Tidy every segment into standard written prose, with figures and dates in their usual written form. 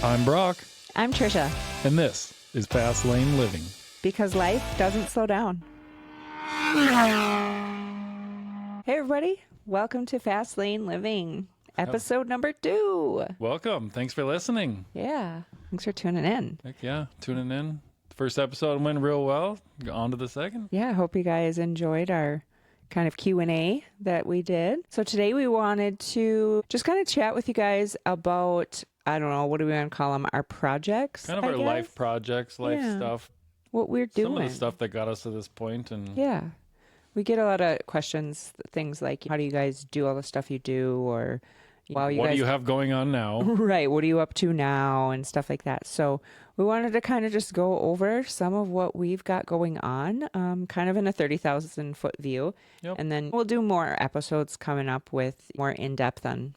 I'm Broc, I'm Trisha, and this is Fast Lane Living. because life doesn't slow down. Hey everybody, welcome to Fast Lane Living, episode number 2. Welcome. Thanks for listening. Yeah, thanks for tuning in. Heck yeah, tuning in. First episode went real well. On to the second. Yeah, I hope you guys enjoyed our kind of Q&A that we did. So today we wanted to just kind of chat with you guys about, I don't know, what do we want to call them? Our projects, Kind of I our guess? life projects, life Yeah. stuff. What we're doing. Some of the stuff that got us to this point. And Yeah. We get a lot of questions, things like, how do you guys do all the stuff you do? Or, wow, you what guys do you have going on now? Right. What are you up to now and stuff like that. So we wanted to kind of just go over some of what we've got going on, kind of in a 30,000 foot view. Yep. And then we'll do more episodes coming up with more in depth on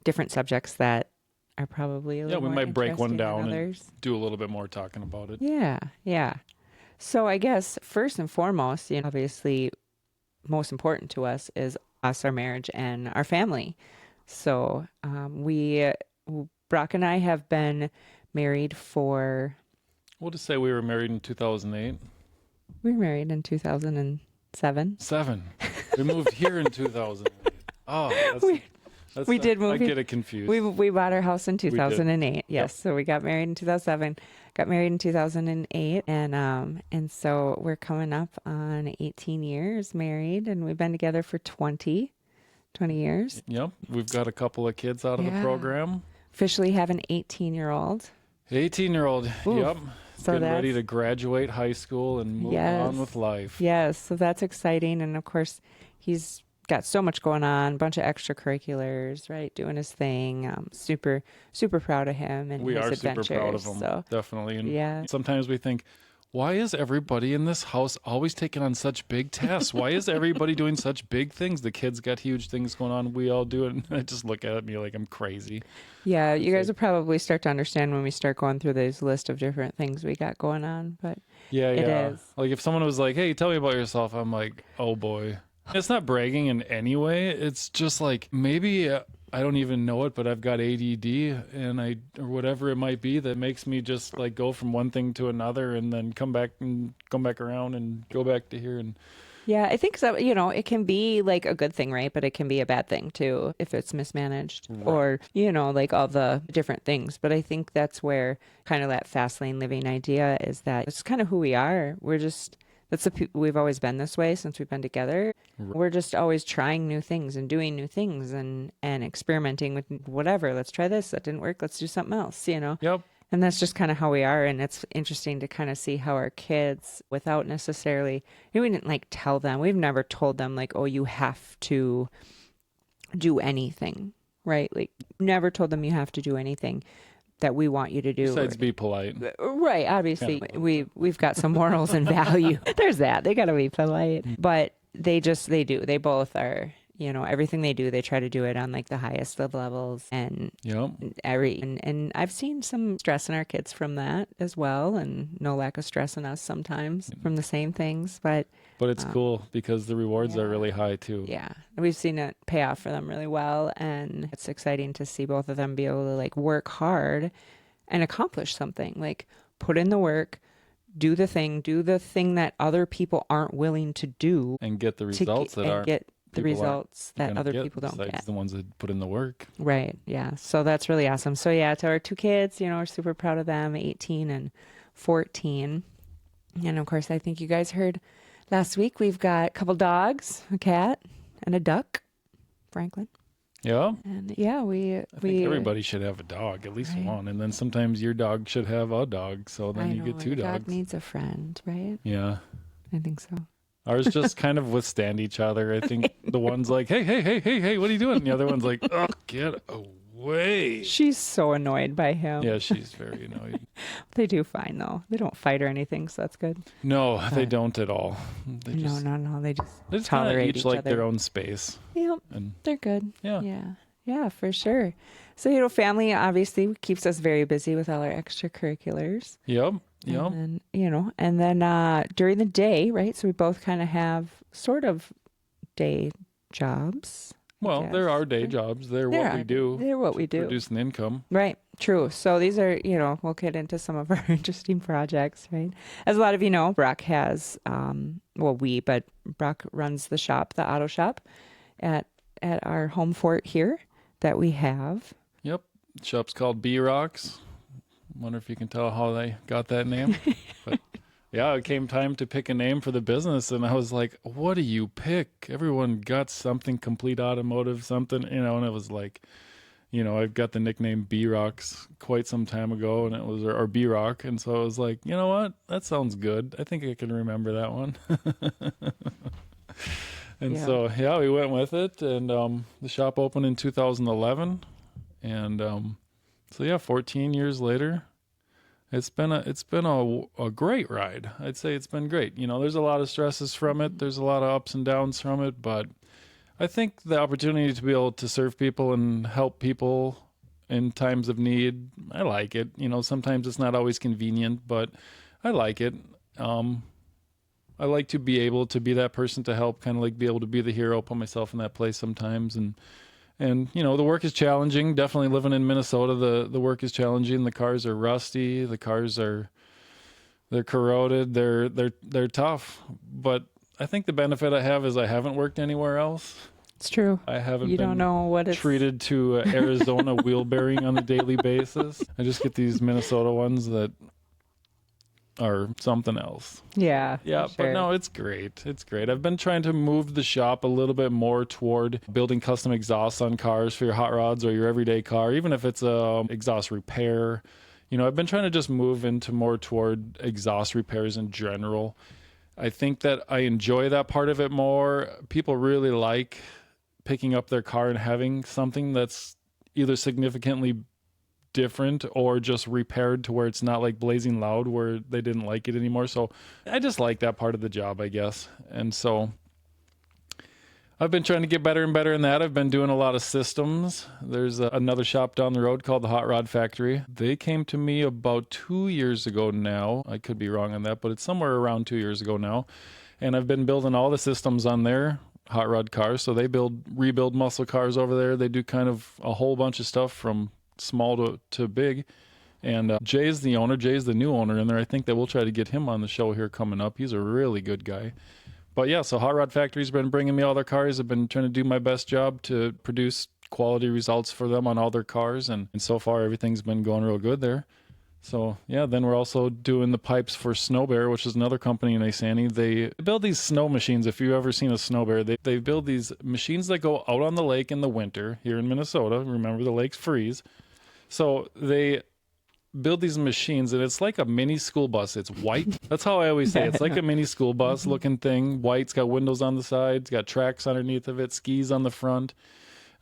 different subjects that are probably a little we more might break one interesting than down and others. do a little bit more talking about it. Yeah. Yeah. So I guess first and foremost, obviously most important to us is us, our marriage, and our family. So Brock and I have been married for... We'll just say we were married in 2008. We were married in 2007. 7. We moved here in 2008. Oh, We did move I here. get it confused. We bought our house in 2008. Yes. Yep. So we got married in 2007, got married in 2008. And so we're coming up on 18 years married, and we've been together for 20 years. Yep. We've got a couple of kids out of the Yeah. program. Officially have an 18-year-old. 18-year-old. Yep. So Getting ready that's- to graduate high school and move on with life. Yes. So that's exciting. And of course, he's got so much going on, a bunch of extracurriculars, right? Doing his thing. Super, super proud of him and We his are adventures. super proud of him, So, definitely. And yeah. sometimes we think, why is everybody in this house always taking on such big tasks? Why is everybody doing such big things? The kids got huge things going on. We all do it. And I just look at me like I'm crazy. Yeah, you guys will probably start to understand when we start going through this list of different things we got going on. But Yeah, It yeah. is. Like if someone was like, hey, tell me about yourself, I'm like, oh boy. It's not bragging in any way. It's just like maybe I don't even know it, but I've got ADD and or whatever it might be that makes me just like go from one thing to another and then come back around and go back to here. And yeah, I think so. It can be like a good thing, right? But it can be a bad thing too if it's mismanaged or, like all the different things. But I think that's where kind of that fast lane living idea is that it's kind of who we are. We've always been this way since we've been together. We're just always trying new things and doing new things and experimenting with whatever. Let's try this. That didn't work. Let's do something else, Yep. And that's just kind of how we are. And it's interesting to kind of see how our kids, without necessarily, we didn't like tell them. We've never told them like, oh, you have to do anything, right? Like never told them you have to do anything that we want you to do. Besides be polite. Right. Obviously, we've got some morals and value. There's that. They got to be polite. But they do. They both are, everything they do, they try to do it on like the highest of levels. And Yep. and I've seen some stress in our kids from that as well. And no lack of stress in us sometimes from the same things. But it's cool because the rewards are really high too. yeah, we've seen it pay off for them really well. And it's exciting to see both of them be able to like work hard and accomplish something, like put in the work, do the thing that other people aren't willing to do And get the results that other people don't besides get. the ones that put in the work. Right. Yeah. So that's really awesome. So yeah, to our 2 kids, we're super proud of them, 18 and 14. And of course, I think you guys heard last week, we've got a couple dogs, a cat and a duck, Franklin. Yeah. And yeah, I think everybody should have a dog, at least Right. one. And then sometimes your dog should have a dog. So then you get 2 a dogs. dog needs a friend, right? Yeah. I think so. Ours just kind of withstand each other. I think the one's like, hey, what are you doing? And the other one's like, oh, get away. She's so annoyed by him. Yeah, she's very annoyed. They do fine though. They don't fight or anything, so that's good. No, they don't at all. They just, No. They they just just kind of tolerate each each like other. their own space. Yep, And they're good. yeah. Yeah, for sure. So, family obviously keeps us very busy with all our extracurriculars. Yep. And then, during the day, right? So we both kind of have sort of day jobs. Well, there guess. are day jobs. They're what we do. They're what we do. Produce an income. Right. True. So these are, we'll get into some of our interesting projects, right? As a lot of you know, Broc has, but Broc runs the shop, the auto shop at our home fort here that we have. Yep. The shop's called B-Rocks. Wonder if you can tell how they got that name. But yeah, it came time to pick a name for the business, and I was like, what do you pick? Everyone got something, Complete Automotive, something, and it was like, I've got the nickname B-Rocks quite some time ago, and it was, or B-Rock, and so I was like, you know what? That sounds good. I think I can remember that one. And so, yeah, we went with it, and the shop opened in 2011, and 14 years later, it's been a great ride. I'd say it's been great. There's a lot of stresses from it. There's a lot of ups and downs from it, but I think the opportunity to be able to serve people and help people in times of need, I like it. Sometimes it's not always convenient, but I like it. I like to be able to be that person to help, kind of like be able to be the hero, put myself in that place sometimes, and the work is challenging. Definitely living in Minnesota, the work is challenging. The cars are rusty. The cars they're corroded. They're tough. But I think the benefit I have is I haven't worked anywhere else. It's true. I haven't You don't know what it's treated to Arizona wheel bearing on a daily basis. I just get these Minnesota ones that are something else. Yeah. Yeah, sure. but no, it's great. It's great. I've been trying to move the shop a little bit more toward building custom exhausts on cars for your hot rods or your everyday car, even if it's a exhaust repair. I've been trying to just move into more toward exhaust repairs in general. I think that I enjoy that part of it more. People really like picking up their car and having something that's either significantly different or just repaired to where it's not like blazing loud where they didn't like it anymore. So I just like that part of the job, I guess. And so I've been trying to get better and better in that. I've been doing a lot of systems. There's another shop down the road called the Hot Rod Factory. They came to me about 2 years ago now. I could be wrong on that, but it's somewhere around 2 years ago now. And I've been building all the systems on their hot rod cars. So they rebuild muscle cars over there. They do kind of a whole bunch of stuff from small to big. And Jay's the owner. Jay's the new owner in there. I think that we'll try to get him on the show here coming up. He's a really good guy. But yeah, so Hot Rod Factory's been bringing me all their cars. I've been trying to do my best job to produce quality results for them on all their cars. And so far, everything's been going real good there. So yeah, then we're also doing the pipes for Snow Bear, which is another company in Isani. They build these snow machines. If you've ever seen a Snow Bear, they build these machines that go out on the lake in the winter here in Minnesota. Remember, the lakes freeze. So they build these machines, and it's like a mini school bus. It's white. That's how I always say it. It's like a mini school bus looking thing. White. It's got windows on the sides. It's got tracks underneath of it. Skis on the front.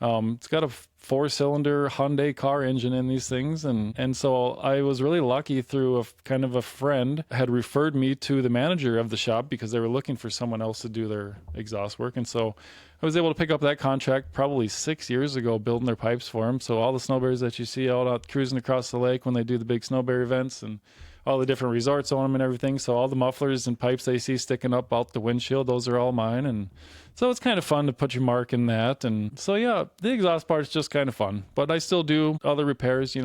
It's got a 4-cylinder Hyundai car engine in these things. And so I was really lucky through a kind of a friend had referred me to the manager of the shop because they were looking for someone else to do their exhaust work. And so I was able to pick up that contract probably 6 years ago, building their pipes for them. So all the snowbears that you see out cruising across the lake when they do the big snowbear events, and all the different resorts on them and everything. So all the mufflers and pipes they see sticking up out the windshield, those are all mine. And so it's kind of fun to put your mark in that. And so, yeah, the exhaust part's just kind of fun. But I still do other repairs,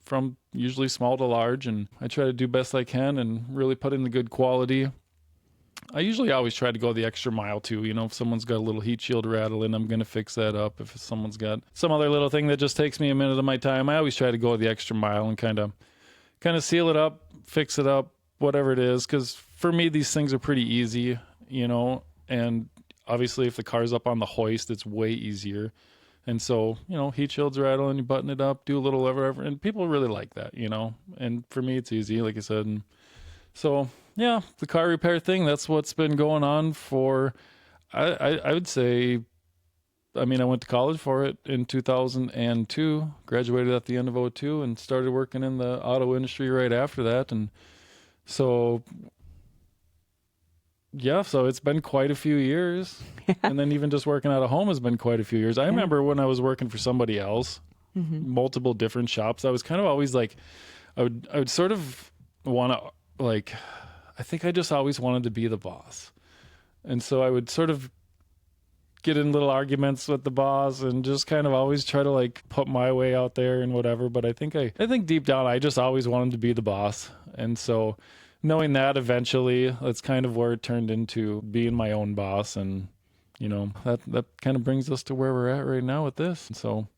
from usually small to large. And I try to do best I can and really put in the good quality. I usually always try to go the extra mile too. If someone's got a little heat shield rattling, I'm going to fix that up. If someone's got some other little thing that just takes me a minute of my time, I always try to go the extra mile and kind of seal it up, fix it up, whatever it is. Because for me, these things are pretty easy, and obviously if the car's up on the hoist, it's way easier. And so, heat shields rattling, you button it up, do a little whatever, and people really like that, and for me, it's easy, like I said. And so, yeah, the car repair thing, that's what's been going on for, I would say, I went to college for it in 2002, graduated at the end of '02, and started working in the auto industry right after that. And so, yeah, so it's been quite a few years. And then even just working out of home has been quite a few years. I remember when I was working for somebody else, multiple different shops, I was kind of always like, I would sort of want to, like, I think I just always wanted to be the boss. And so I would sort of get in little arguments with the boss and just kind of always try to like put my way out there and whatever. But I think deep down, I just always wanted to be the boss. And so knowing that eventually, that's kind of where it turned into being my own boss. And, you know, that kind of brings us to where we're at right now with this. So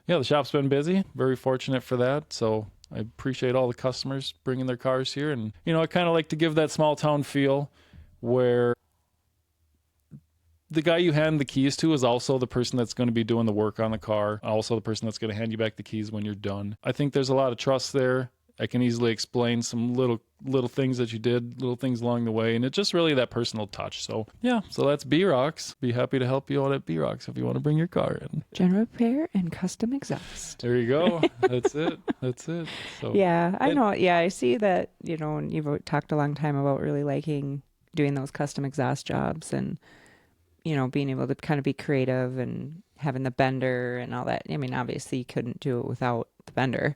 yeah, the shop's been busy. Very fortunate for that. So I appreciate all the customers bringing their cars here. And, you know, I kind of like to give that small town feel where the guy you hand the keys to is also the person that's going to be doing the work on the car, also the person that's going to hand you back the keys when you're done. I think there's a lot of trust there. I can easily explain some little things that you did, little things along the way, and it's just really that personal touch. So yeah, so that's B-Rocks. Be happy to help you out at B-Rocks if you want to bring your car in. General repair and custom exhaust. There you go. That's it. That's it. So yeah, I know. Yeah, I see that, you know, and you've talked a long time about really liking doing those custom exhaust jobs and, you know, being able to kind of be creative and having the bender and all that. I mean, obviously you couldn't do it without the bender.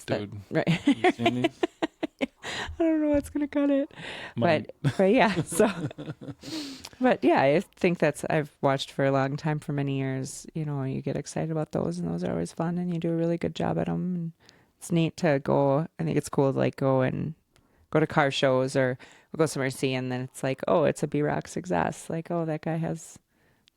Dude, right. You seen these? I don't know what's going to cut it. But yeah, so. But yeah, I think I've watched for a long time, for many years. You know, you get excited about those, and those are always fun, and you do a really good job at them. And it's neat to go. I think it's cool to like go to car shows or we'll go somewhere to see, and then it's like, oh, it's a B-Rocks exhaust. Like, oh, that guy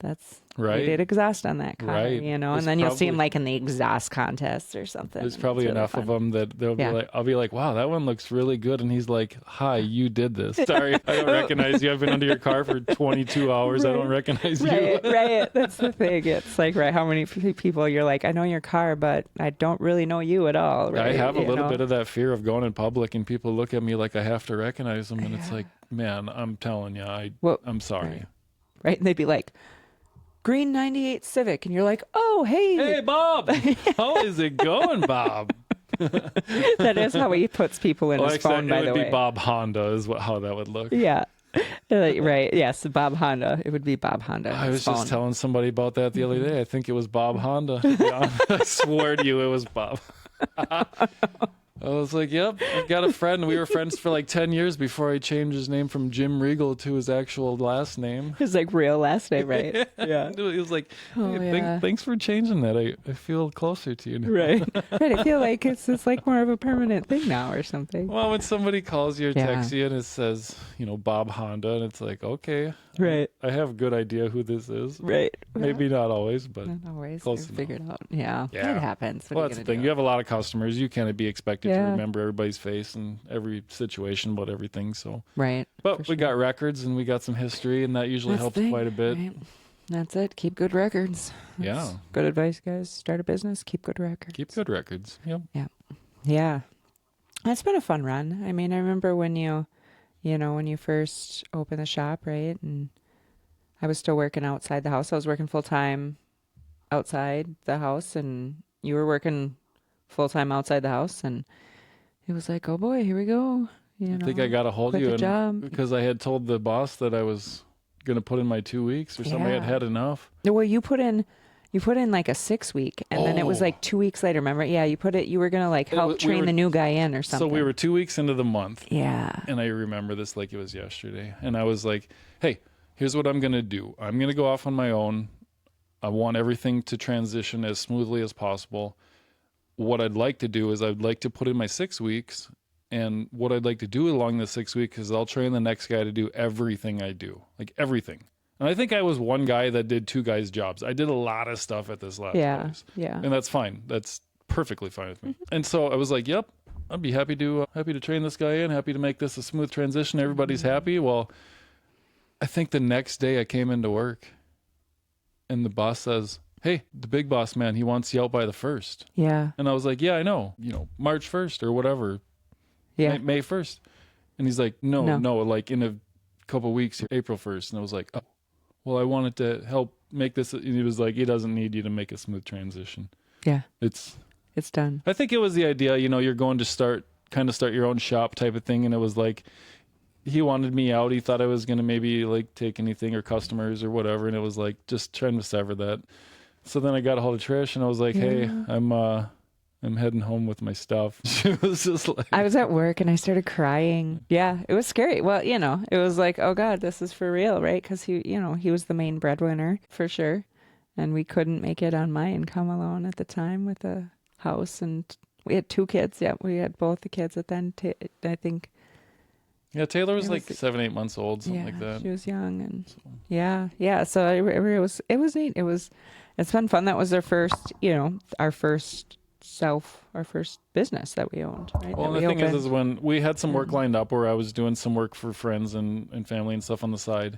that's right. They did exhaust on that car, right. You know, and then you'll see him like in the exhaust contest or something. There's probably really enough fun. Of them that they'll be like, I'll be like, wow, that one looks really good. And he's like, hi, you did this. Sorry, I don't recognize you. I've been under your car for 22 hours. Right. I don't recognize you. Right. That's the thing. It's like, right, how many people you're like, I know your car, but I don't really know you at all. Right? I have a little bit of that fear of going in public and people look at me like I have to recognize them. And it's like, man, I'm telling you, I'm sorry. Right. And they'd be like, green 98 Civic, and you're like, oh, hey Bob, how is it going, Bob? That is how he puts people in his phone, by the way. It would be Bob Honda is how that would look. Yeah. Right. Yes, Bob Honda. It would be Bob Honda. I was just telling somebody about that the other day. I think it was Bob Honda. I swear to you it was Bob. I was like, yep, I've got a friend. We were friends for like 10 years before I changed his name from Jim Regal to his actual last name. His like real last name, right? Yeah. He was like, hey, thanks for changing that. I feel closer to you now. Right. I feel like it's like more of a permanent thing now or something. Well, when somebody calls you or texts you and it says, you know, Bob Honda, and it's like, okay. Right. I have a good idea who this is. Right. Maybe not always, but not always. Close Figured out. Yeah. It happens. Well, that's the thing. You have a lot of customers. You can't be expected to remember everybody's face and every situation about everything. So right. But we got records and we got some history, and that usually helps quite a bit. Right. That's it. Keep good records. That's good advice, guys. Start a business. Keep good records. Keep good records. Yep. Yeah. Yeah. It's been a fun run. I mean, I remember when when you first opened the shop, right? And I was still working outside the house. I was working full time outside the house, and you were working full time outside the house, and it was like, oh boy, here we go. I think I got a hold of you because I had told the boss that I was going to put in my 2 weeks or something. I had enough. Well, you put in like a 6 week, and then it was like 2 weeks later. Remember? Yeah, you were going to like help train the new guy in or something. So we were 2 weeks into the month. Yeah. And I remember this like it was yesterday. And I was like, hey, here's what I'm going to do. I'm going to go off on my own. I want everything to transition as smoothly as possible. What I'd like to do is I'd like to put in my 6 weeks, and what I'd like to do along the 6 weeks is I'll train the next guy to do everything I do, like everything. And I think I was one guy that did two guys' jobs. I did a lot of stuff at this last place. Yeah. And that's fine. That's perfectly fine with me. And so I was like, yep, I'd be happy to train this guy in, happy to make this a smooth transition. Everybody's happy. Well, I think the next day I came into work and the boss says, hey, the big boss man, he wants you out by the 1st. Yeah. And I was like, yeah, I know, March 1st or whatever. Yeah. May 1st. And he's like, no, like in a couple weeks, April 1st. And I was like, oh, well, I wanted to help make this. And he was like, he doesn't need you to make a smooth transition. Yeah. It's done. I think it was the idea, you're going to start your own shop type of thing. And it was like, he wanted me out. He thought I was going to maybe like take anything or customers or whatever. And it was like, just trying to sever that. So then I got a hold of Trish and I was like, hey, I'm I'm heading home with my stuff. She was just like, I was at work and I started crying. Yeah, it was scary. Well, it was like, oh God, this is for real, right? Because he was the main breadwinner for sure. And we couldn't make it on my income alone at the time with a house. And we had 2 kids. Yeah, we had both the kids at then. I think. yeah, Taylor was like 7, 8 months old, something like that. She was young, and yeah. So it was neat. It's been fun. That was our first, our first business that we owned. Right? Well, the thing is when we had some work lined up where I was doing some work for friends and family and stuff on the side,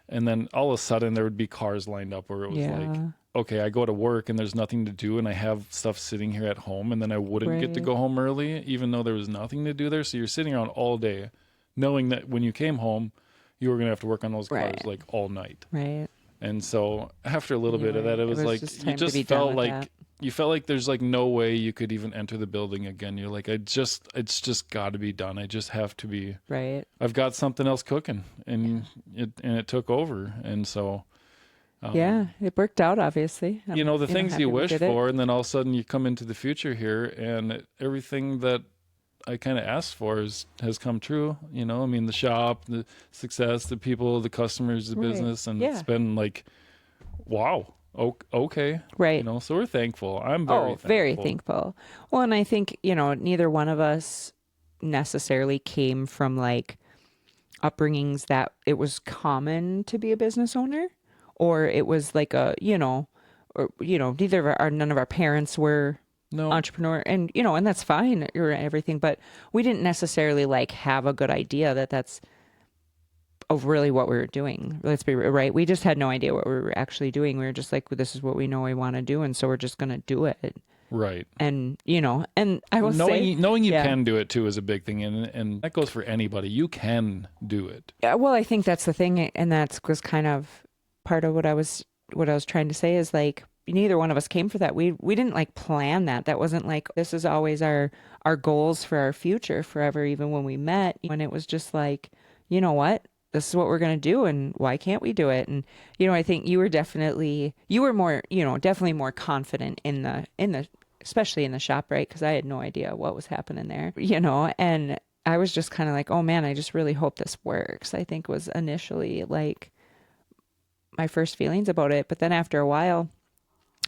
and then all of a sudden there would be cars lined up where it was like, okay, I go to work and there's nothing to do, and I have stuff sitting here at home, and then I wouldn't get to go home early, even though there was nothing to do there. So you're sitting around all day, knowing that when you came home, you were going to have to work on those cars like all night. Right. And so after a little bit of that, it was like, you just felt like, you felt like there's like no way you could even enter the building again. You're like, it's just got to be done. I just have to be, right. I've got something else cooking, and it took over. And so, it worked out, obviously. The things you wish for, and then all of a sudden you come into the future here, and everything that I kind of asked for has come true. The shop, the success, the people, the customers, the business, and it's been like, wow, okay, right. So we're thankful. I'm very thankful. Well, and I think neither one of us necessarily came from like upbringings that it was common to be a business owner, or it was like none of our parents were entrepreneur, and and that's fine or everything, but we didn't necessarily like have a good idea that that's of really what we were doing. Let's be right. We just had no idea what we were actually doing. We were just like, well, this is what we know we want to do, and so we're just going to do it. Right. And and I will say knowing you can do it too is a big thing, and that goes for anybody. You can do it. Yeah. Well, I think that's the thing, and was kind of part of what I was trying to say is like, neither one of us came for that. We didn't like plan that. That wasn't like, this is always our goals for our future forever. Even when we met, when it was just like, you know what, this is what we're going to do, and why can't we do it? And I think you were more, definitely more confident in the especially in the shop, right? Because I had no idea what was happening there, and I was just kind of like, oh man, I just really hope this works, I think was initially like my first feelings about it. But then after a while,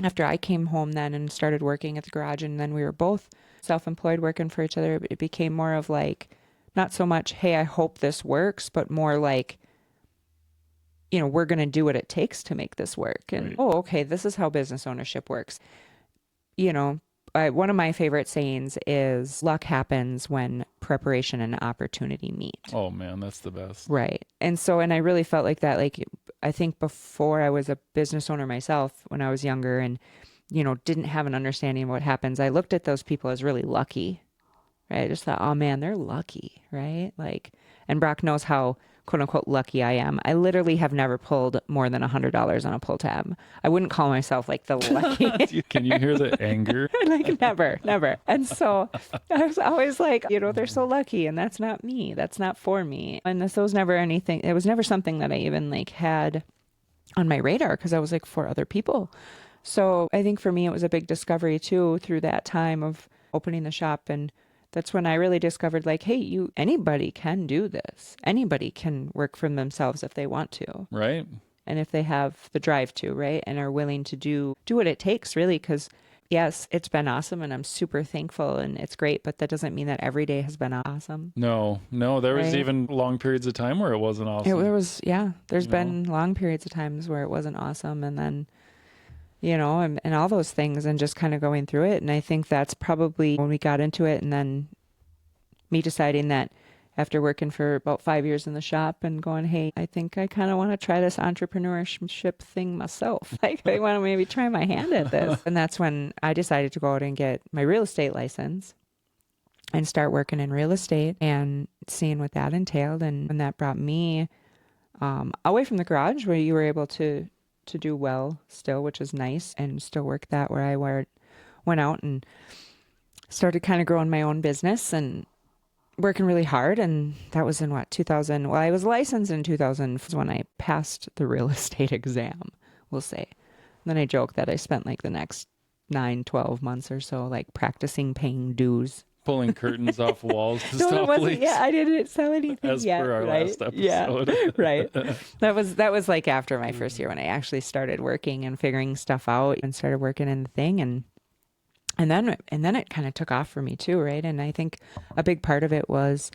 after I came home then and started working at the garage, and then we were both self-employed working for each other, it became more of like, not so much, hey, I hope this works, but more like, we're going to do what it takes to make this work. And, oh, okay, this is how business ownership works. One of my favorite sayings is, luck happens when preparation and opportunity meet. Oh man, that's the best. Right. And so, and I really felt like that, like, I think before I was a business owner myself, when I was younger and, didn't have an understanding of what happens, I looked at those people as really lucky, right? I just thought, oh man, they're lucky, right? Like, and Broc knows how quote unquote lucky I am. I literally have never pulled more than $100 on a pull tab. I wouldn't call myself like the lucky. Can you hear the anger? Like never. And so I was always like, they're so lucky, and that's not me. That's not for me. And this was never anything. It was never something that I even like had on my radar, because I was like, for other people. So I think for me, it was a big discovery too, through that time of opening the shop. And that's when I really discovered like, hey, anybody can do this. Anybody can work for themselves if they want to. Right. And if they have the drive to, right? And are willing to do what it takes, really. Because yes, it's been awesome, and I'm super thankful, and it's great, but that doesn't mean that every day has been awesome. No, there was even long periods of time where it wasn't awesome. There's been long periods of times where it wasn't awesome, and then, and all those things, and just kind of going through it. And I think that's probably when we got into it, and then me deciding that after working for about 5 years in the shop and going, hey, I think I kind of want to try this entrepreneurship thing myself. Like, I want to maybe try my hand at this. And that's when I decided to go out and get my real estate license and start working in real estate and seeing what that entailed. And that brought me away from the garage, where you were able to do well still, which is nice, and still work that, where I went out and started kind of growing my own business and working really hard. And that was in 2000. Well, I was licensed in 2000 when I passed the real estate exam, we'll say. And then I joke that I spent like the next 9, 12 months or so, like practicing paying dues. Pulling curtains off walls to No, it stop wasn't. leaks. Yeah, I didn't sell anything As yet. per our Right? last Yeah, episode. right. That was like after my first year when I actually started working and figuring stuff out and started working in the thing, and then it kind of took off for me too, right? And I think a big part of it was,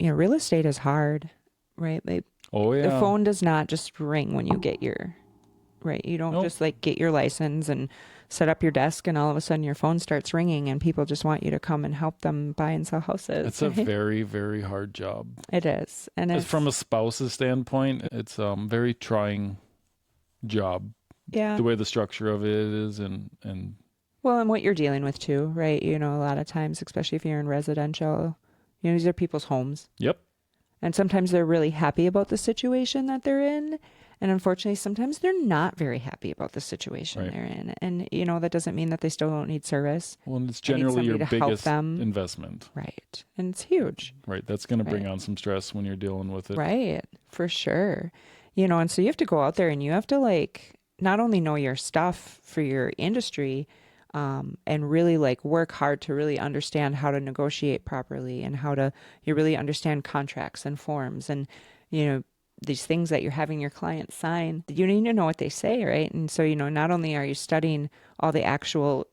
real estate is hard, right? Like Oh yeah. the phone does not just ring when you get right. You don't Nope. just like get your license and set up your desk and all of a sudden your phone starts ringing and people just want you to come and help them buy and sell houses. It's a right? very, very hard job. It is. And it's From a spouse's standpoint, it's very trying job. yeah. The way the structure of it is and Well, and what you're dealing with too, right? A lot of times, especially if you're in residential, these are people's homes. yep. And sometimes they're really happy about the situation that they're in. And unfortunately, sometimes they're not very happy about the situation Right. they're in. And, that doesn't mean that they still don't need service. Well, and it's They need generally your somebody to help biggest them. investment. Right. And it's huge. Right. That's going to bring Right. on some stress when you're dealing with it. Right. For sure. And so you have to go out there and you have to like not only know your stuff for your industry, and really like work hard to really understand how to negotiate properly and how to you really understand contracts and forms and these things that you're having your clients sign. You need to know what they say, right? And so not only are you studying all the actual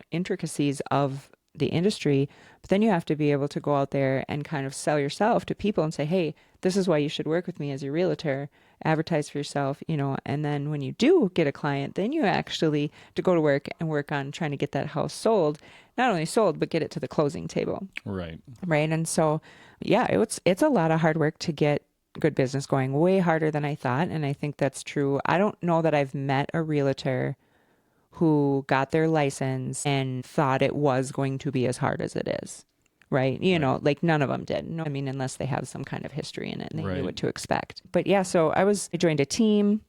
intricacies of the industry, but then you have to be able to go out there and kind of sell yourself to people and say, hey, this is why you should work with me as your realtor, advertise for yourself, and then when you do get a client, then you actually to go to work and work on trying to get that house sold, not only sold, but get it to the closing table. Right. Right. And so, yeah, it's a lot of hard work to get good business going, way harder than I thought. And I think that's true. I don't know that I've met a realtor who got their license and thought it was going to be as hard as it is. Right. Like none of them did. No, I mean, unless they have some kind of history in it and they Right. knew what to expect. But yeah, so I joined a team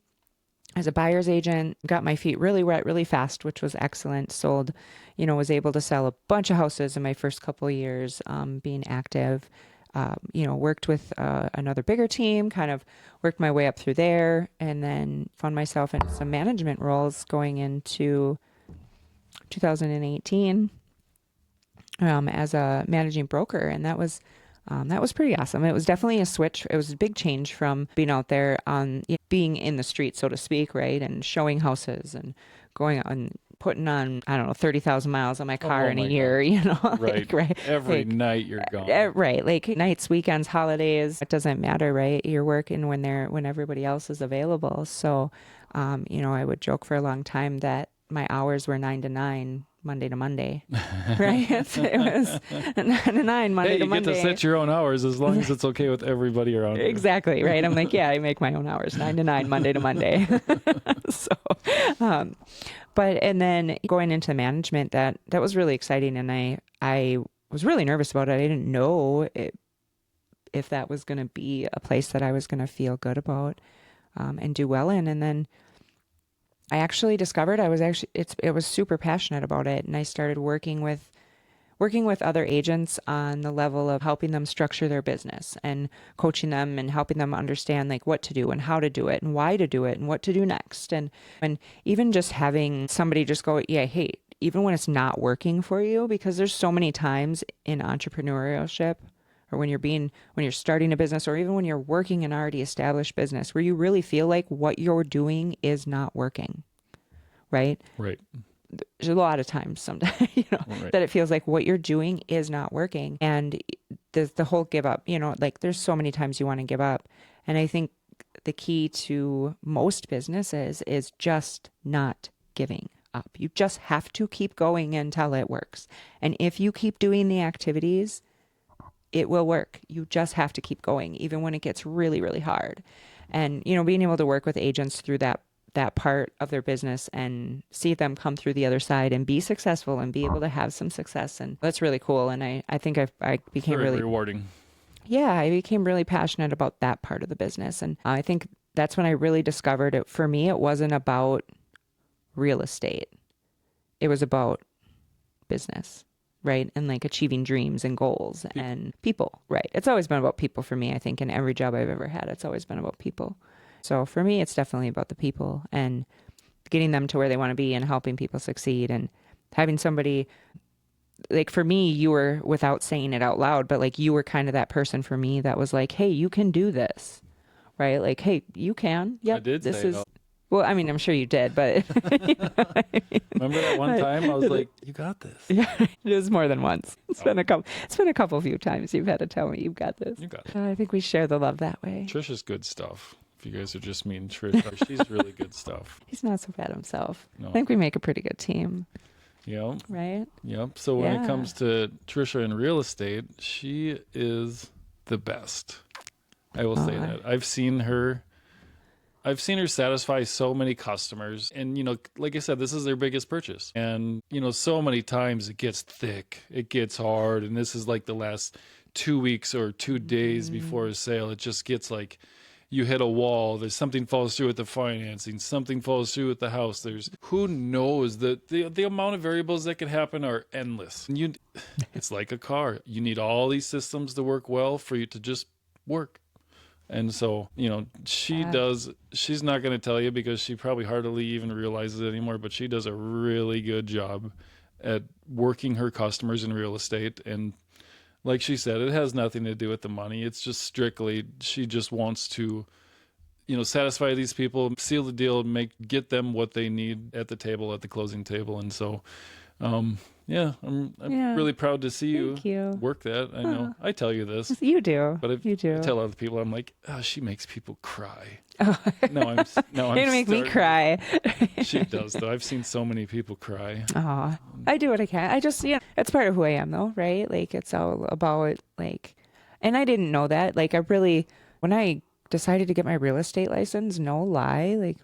as a buyer's agent, got my feet really wet really fast, which was excellent. Sold, was able to sell a bunch of houses in my first couple of years, being active. Worked with another bigger team, kind of worked my way up through there, and then found myself in some management roles going into 2018 as a managing broker. And that was pretty awesome. It was definitely a switch. It was a big change from being out there on being in the street, so to speak, right? And showing houses and going on, putting on, I don't know, 30,000 miles on my car in a year, Right. right. Every night you're gone. Right. Like nights, weekends, holidays, it doesn't matter, right? You're working when everybody else is available. So, I would joke for a long time that my hours were 9 to 9, Monday to Monday, right? It was 9 to 9, Monday to Monday. You get to set your own hours as long as it's okay with everybody around you. Exactly, right? I'm like, yeah, I make my own hours, 9 to 9, Monday to Monday. And then going into management, that was really exciting. And I was really nervous about it. I didn't know if that was going to be a place that I was going to feel good about and do well in. And then I actually discovered I was super passionate about it. And I started working with other agents on the level of helping them structure their business and coaching them and helping them understand like what to do and how to do it and why to do it and what to do next. And even just having somebody just go, yeah, hey, even when it's not working for you, because there's so many times in entrepreneurship or when you're starting a business or even when you're working an already established business where you really feel like what you're doing is not working, right? Right. There's a lot of times sometimes, Right. that it feels like what you're doing is not working. And the whole give up, like there's so many times you want to give up. And I think the key to most businesses is just not giving up. You just have to keep going until it works. And if you keep doing the activities, it will work. You just have to keep going, even when it gets really, really hard. And, being able to work with agents through that part of their business and see them come through the other side and be successful and be able to have some success. And that's really cool. And I think I became Very really rewarding. Yeah, I became really passionate about that part of the business. And I think that's when I really discovered it. For me, it wasn't about real estate. It was about business, right? And like achieving dreams and goals and people, right? It's always been about people for me, I think, in every job I've ever had. It's always been about people. So for me, it's definitely about the people. And getting them to where they want to be and helping people succeed, and having somebody like, for me, you were, without saying it out loud, but like you were kind of that person for me that was like, hey, you can do this, right? Like, hey, you can. Yep, I did this say is it. well, I mean, I'm sure you did, but you know what I mean? Remember that one time I was like, you got this. Yeah, it was more than once. It's been a couple few times you've had to tell me you've got this. You got it. I think we share the love that way. Trisha's good stuff. If you guys are just meeting Trisha, she's really good stuff. He's not so bad himself. No. I think we make a pretty good team, Yep. right? Yep. So when Yeah. it comes to Trisha in real estate, she is the best. I will say that. I've seen her satisfy so many customers. And, you know, like I said, this is their biggest purchase. And, you know, so many times it gets thick, it gets hard. And this is like the last 2 weeks or 2 days before a sale. It just gets like, you hit a wall, there's something falls through with the financing, something falls through with the house. There's, who knows, the amount of variables that could happen are endless. And it's like a car. You need all these systems to work well for you to just work. And so, you know, she's not going to tell you because she probably hardly even realizes it anymore, but she does a really good job at working her customers in real estate. And like she said, it has nothing to do with the money. It's just strictly, she just wants to, you know, satisfy these people, seal the deal, get them what they need at the table, at the closing table. And so, yeah, I'm really proud to see you work that. I know I tell you this, You do, but you do. I tell other people, I'm like, oh, she makes people cry. Oh. No, I'm You're gonna make me cry. She does though. I've seen so many people cry. Oh, I do what I can. I just, it's part of who I am though, right? Like, it's all about like, and I didn't know that. Like, when I decided to get my real estate license, no lie, like,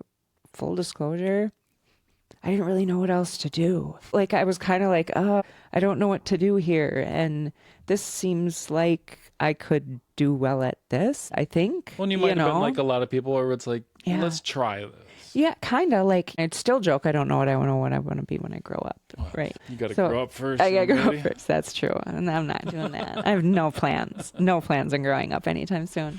full disclosure, I didn't really know what else to do. Like, I was kind of like, I don't know what to do here. And this seems like I could do well at this, I think. Well, you might have been like a lot of people where it's like, let's try this. Yeah, kind of like, I'd still joke, I don't know what I want to be when I grow up, right? You got to grow up first. I got to grow up first, that's true. And I'm not doing that. I have no plans on growing up anytime soon.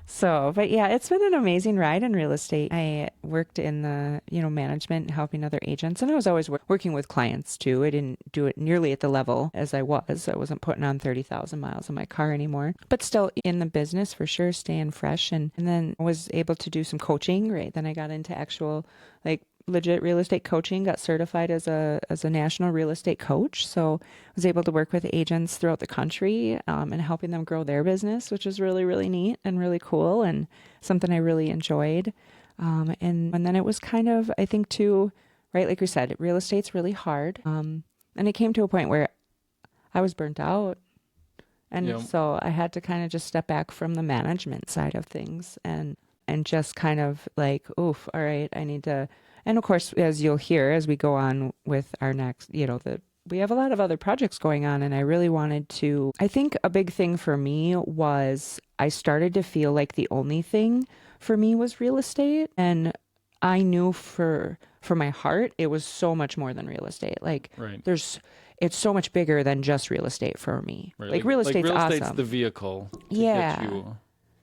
So, but yeah, it's been an amazing ride in real estate. I worked in the, management, helping other agents, and I was always working with clients too. I didn't do it nearly at the level as I was. I wasn't putting on 30,000 miles on my car anymore, but still in the business for sure, staying fresh. And then was able to do some coaching, right? Then I got into actual, like, legit real estate coaching, got certified as a national real estate coach. So I was able to work with agents throughout the country and helping them grow their business, which was really, really neat and really cool and something I really enjoyed. And then it was kind of, I think too, right, like we said, real estate's really hard. And it came to a point where I was burnt out. And so I had to kind of just step back from the management side of things and just kind of like, oof, all right, I need to. And of course, as you'll hear, as we go on with our next, we have a lot of other projects going on, and I really wanted to, I think a big thing for me was I started to feel like the only thing for me was real estate. And I knew for my heart, it was so much more than real estate. Like, it's so much bigger than just real estate for me. Right. Like real estate's awesome. Real estate's the vehicle to get you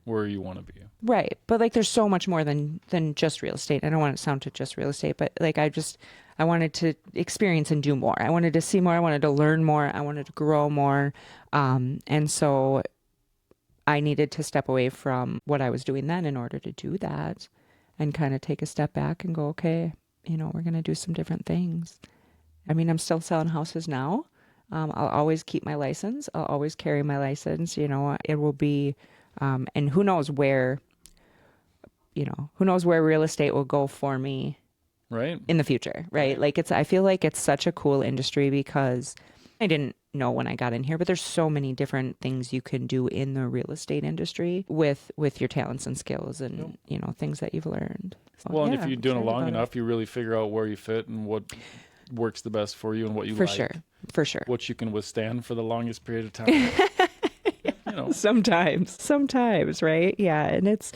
where you want to be. Right. But like, there's so much more than just real estate. I don't want it to sound to just real estate, but like, I wanted to experience and do more. I wanted to see more. I wanted to learn more. I wanted to grow more. And so I needed to step away from what I was doing then in order to do that and kind of take a step back and go, okay, we're going to do some different things. I mean, I'm still selling houses now. I'll always keep my license. I'll always carry my license. It will be, and who knows where real estate will go for me in the future, right? Like, I feel like it's such a cool industry because I didn't know when I got in here, but there's so many different things you can do in the real estate industry with your talents and skills and, things that you've learned. So, well, and if you're doing it long enough, you really figure out where you fit and what works the best for you and what you like. For sure. What you can withstand for the longest period of time. Sometimes, right? Yeah. And it's,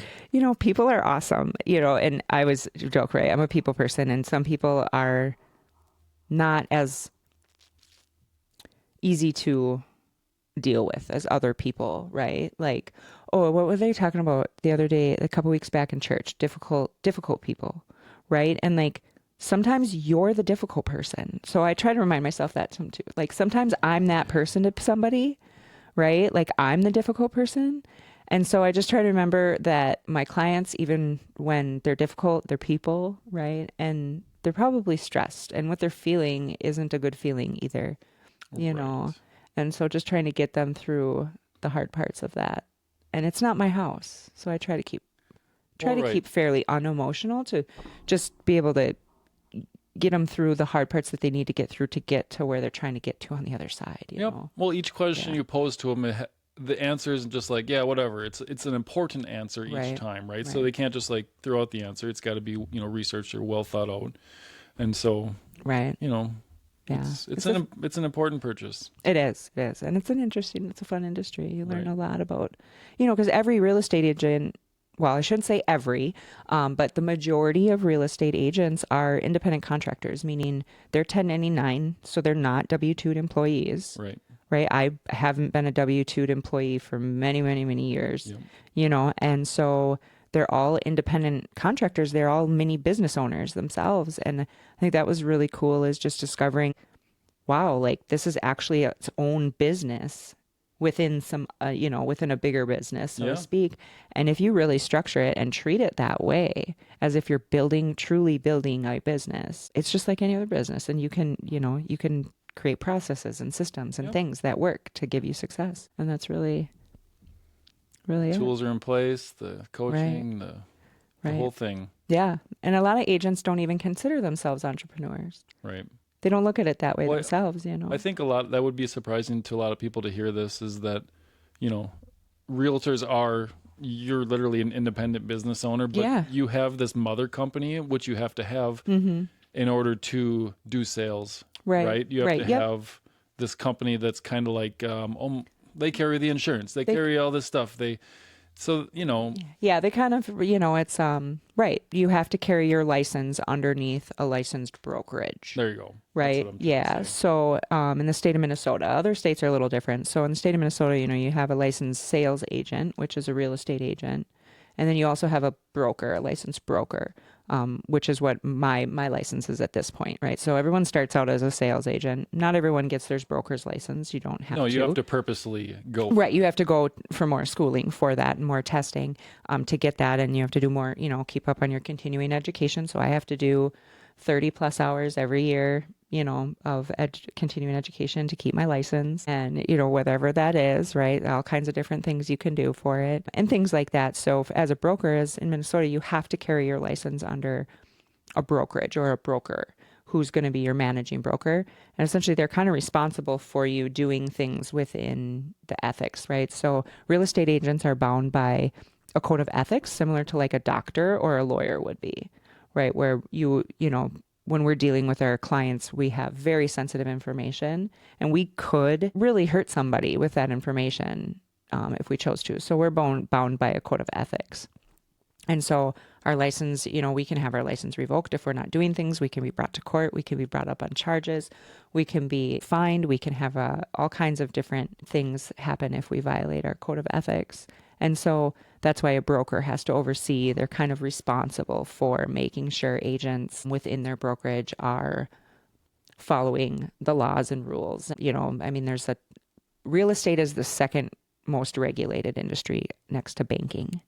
people are awesome, and I was joke, right? I'm a people person, and some people are not as easy to deal with as other people, right? Like, oh, what were they talking about the other day, a couple weeks back in church? Difficult people, right? And like, sometimes you're the difficult person. So I try to remind myself that too. Like sometimes I'm that person to somebody, right? Like I'm the difficult person. And so I just try to remember that my clients, even when they're difficult, they're people, right? And they're probably stressed, and what they're feeling isn't a good feeling either, you know? And so just trying to get them through the hard parts of that. And it's not my house. So I try to keep fairly unemotional to just be able to get them through the hard parts that they need to get through to get to where they're trying to get to on the other side. You know? Well, each question you pose to them, the answer isn't just like, yeah, whatever. It's an important answer each time, right? So they can't just like throw out the answer. It's got to be, you know, researched or well thought out. And so, you know, it's an important purchase. It is. And it's a fun industry. You learn a lot about, you know, because every real estate agent, well, I shouldn't say every, but the majority of real estate agents are independent contractors, meaning they're 1099, so they're not W-2'd employees. Right. I haven't been a W-2'd employee for many, many, many years, you know, and so they're all independent contractors. They're all mini business owners themselves. And I think that was really cool, is just discovering, wow, like this is actually its own business within some, you know, within a bigger business, so to speak. And if you really structure it and treat it that way, as if you're truly building a business, it's just like any other business. And you can create processes and systems and things that work to give you success. And that's really tools are in place, the coaching, the whole thing. Yeah. And a lot of agents don't even consider themselves entrepreneurs. Right. They don't look at it that way themselves, you know. I think that would be surprising to a lot of people to hear this, is that, you know, realtors you're literally an independent business owner, but you have this mother company, which you have to have in order to do sales. Right. You have to have this company that's kind of like, they carry the insurance, they carry all this stuff. So, you know. Yeah, they kind of, you know, it's, right. You have to carry your license underneath a licensed brokerage. There you go. Right. Yeah. So, in the state of Minnesota, other states are a little different. So in the state of Minnesota, you know, you have a licensed sales agent, which is a real estate agent. And then you also have a licensed broker, which is what my license is at this point, right? So everyone starts out as a sales agent. Not everyone gets their broker's license. You don't have to. No, you have to purposely go. Right. You have to go for more schooling for that and more testing to get that. And you have to do more, you know, keep up on your continuing education. So I have to do 30 plus hours every year, you know, of continuing education to keep my license, and, you know, whatever that is, right? All kinds of different things you can do for it and things like that. So as a broker, as in Minnesota, you have to carry your license under a brokerage or a broker who's going to be your managing broker. And essentially they're kind of responsible for you doing things within the ethics, right? So real estate agents are bound by a code of ethics, similar to like a doctor or a lawyer would be, right? Where you know, when we're dealing with our clients, we have very sensitive information, and we could really hurt somebody with that information if we chose to. So we're bound by a code of ethics. And so our license, you know, we can have our license revoked if we're not doing things. We can be brought to court. We can be brought up on charges. We can be fined. We can have all kinds of different things happen if we violate our code of ethics. And so that's why a broker has to oversee. They're kind of responsible for making sure agents within their brokerage are following the laws and rules. You know, I mean, real estate is the second most regulated industry next to banking.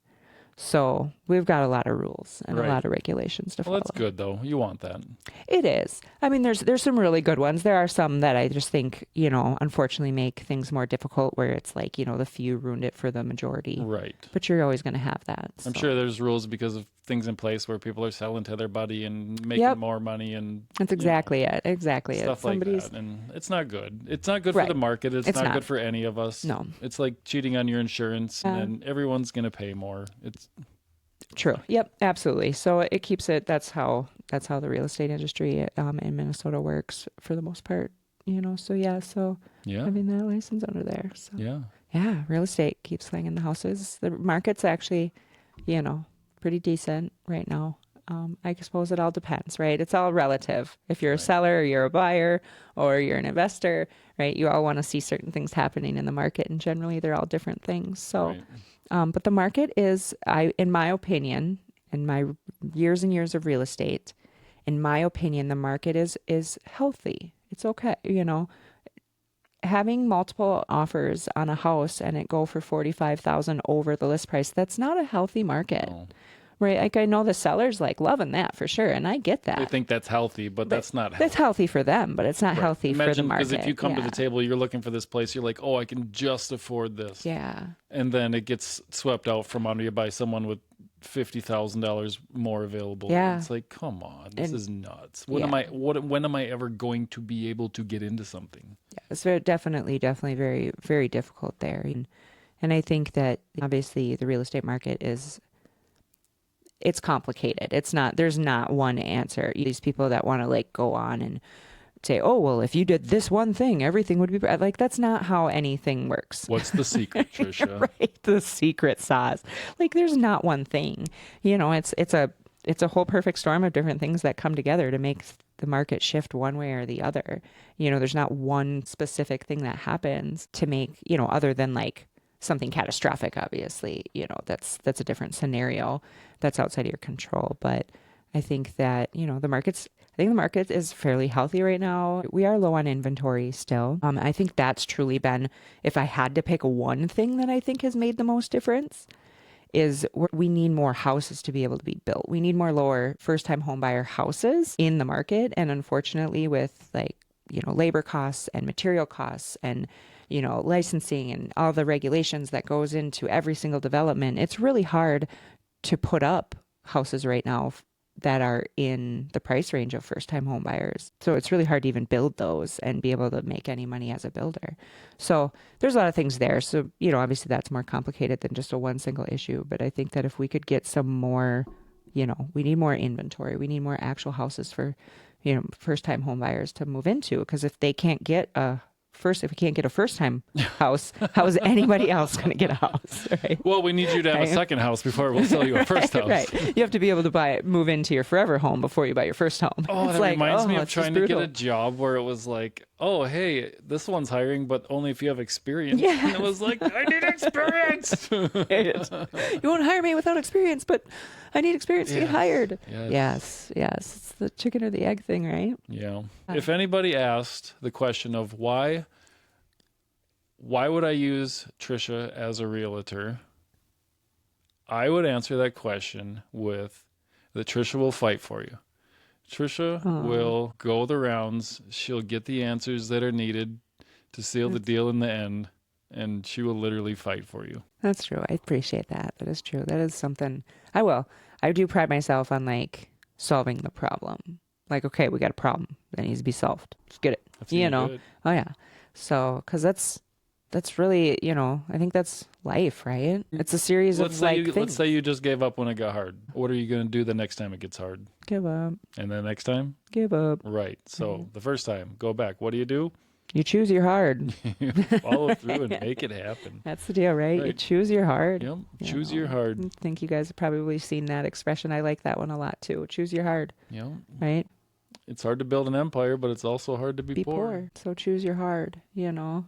So we've got a lot of rules and a lot of regulations to follow. Well, that's good, though. You want that. It is. I mean, there's some really good ones. There are some that I just think, you know, unfortunately make things more difficult, where it's like, you know, the few ruined it for the majority. Right. But you're always going to have that. I'm sure there's rules because of things in place where people are selling to their buddy and making more money, and that's exactly it. Exactly stuff like that. And it's not good. It's not good for the market. It's not good for any of us. No. It's like cheating on your insurance, and everyone's going to pay more. It's true. Yep, absolutely. So it keeps it. That's how the real estate industry in Minnesota works for the most part. You know. So having that license under there. So yeah, real estate keeps slanging the houses. The market's actually, you know, pretty decent right now. I suppose it all depends, right? It's all relative. If you're a seller or you're a buyer or you're an investor, right? You all want to see certain things happening in the market, and generally they're all different things. So, but the market is, in my opinion, in my years and years of real estate, in my opinion, the market is healthy. It's okay. You know, having multiple offers on a house and it go for 45,000 over the list price, that's not a healthy market. No. Right? Like I know the sellers like loving that for sure. And I get that. They think that's healthy, but that's not healthy. That's healthy for them, but it's not Right. healthy for the market. Because if you come to the table, you're looking for this place, you're like, oh, I can just afford this. Yeah. And then it gets swept out from under you by someone with $50,000 more available. Yeah. It's like, come on, this is nuts. When Yeah. am I ever going to be able to get into something? Yeah, it's definitely very, very difficult there. And I think that obviously the real estate market it's complicated. There's not one answer. These people that want to like go on and say, oh, well, if you did this one thing, everything would be like, that's not how anything works. What's the secret, Trisha? Right. The secret sauce. Like there's not one thing, you know, it's a whole perfect storm of different things that come together to make the market shift one way or the other. You know, there's not one specific thing that happens to make, you know, other than like something catastrophic, obviously, you know, that's a different scenario that's outside of your control. But I think that, you know, the market is fairly healthy right now. We are low on inventory still. I think that's truly been, if I had to pick one thing that I think has made the most difference, is we need more houses to be able to be built. We need more lower first-time home buyer houses in the market. And unfortunately, with like, you know, labor costs and material costs and, you know, licensing and all the regulations that goes into every single development, it's really hard to put up houses right now that are in the price range of first-time home buyers. So it's really hard to even build those and be able to make any money as a builder. So there's a lot of things there. So, you know, obviously that's more complicated than just a one single issue. But I think that if we could get some more, you know, we need more inventory. We need more actual houses for, you know, first-time home buyers to move into. Because if we can't get a first-time house, how is anybody else going to get a house, right? Well, we need you to have a second house before we'll sell you a first house. Right. You have to be able to move into your forever home before you buy your first home. Oh, it's that like, reminds me of it's trying just to get brutal. a job where it was like, oh, hey, this one's hiring, but only if you have experience. Yes. And it was like, I need experience. You won't hire me without experience, but I need experience to get hired. Yes. Yes. It's the chicken or the egg thing, right? Yeah. If anybody asked the question of why would I use Trisha as a realtor, I would answer that question with that Trisha will fight for you. Trisha will go the rounds. She'll get the answers that are needed to seal the deal in the end, and she will literally fight for you. That's true. I appreciate that. That is true. That is something I will. I do pride myself on like solving the problem. Like, okay, we got a problem that needs to be solved. Just get it. That's you know? good. Oh yeah. So, because that's really, you know, I think that's life, right? It's a series of things. Let's say you just gave up when it got hard. What are you going to do the next time it gets hard? Give up. And the next time? Give up. Right. So the first time, go back. What do? You choose your hard. Follow through and make it happen. That's the deal, right? You choose your hard. Yep. Choose your hard. I think you guys have probably seen that expression. I like that one a lot too. Choose your hard. Yep. Right? It's hard to build an empire, but it's also hard to be poor. So choose your hard, you know.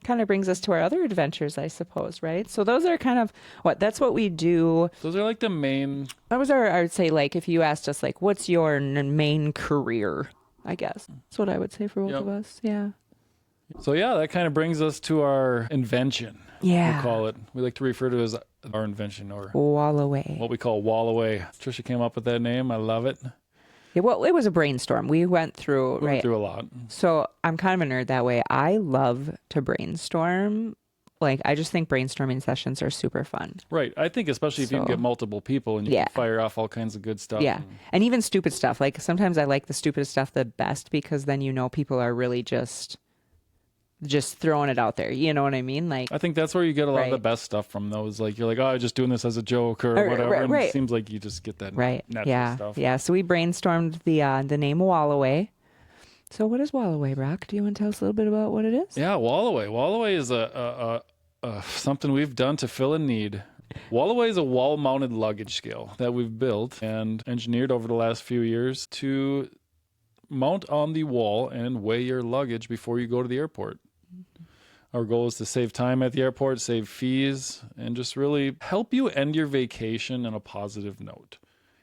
Kind of brings us to our other adventures, I suppose, right? So those are kind of that's what we do. Those are like the main. That was I would say, like, if you asked us, like, what's your main career, I guess. That's what I would say for both of us. Yeah. So yeah, that kind of brings us to our invention. Yeah. We'll call it. We like to refer to it as our invention or WallaWeigh. what we call WallaWeigh. Trisha came up with that name. I love it. Yeah, well, it was a brainstorm. We went through, We went through a lot. So I'm kind of a nerd that way. I love to brainstorm. Like, I just think brainstorming sessions are super fun. Right. I think especially if you can get multiple people and you can fire off all kinds of good stuff. Yeah. And even stupid stuff. Like, sometimes I like the stupidest stuff the best because then you know people are really just throwing it out there. You know what I mean? Like, I think that's where you get a lot of the best stuff from those. Like, you're like, oh, I'm just doing this as a joke or whatever. And it seems like you just get that natural stuff. Yeah. So we brainstormed the name WallaWeigh. So what is WallaWeigh, Broc? Do you want to tell us a little bit about what it is? Yeah, WallaWeigh. WallaWeigh is a something we've done to fill a need. WallaWeigh is a wall-mounted luggage scale that we've built and engineered over the last few years to mount on the wall and weigh your luggage before you go to the airport. Our goal is to save time at the airport, save fees, and just really help you end your vacation on a positive note.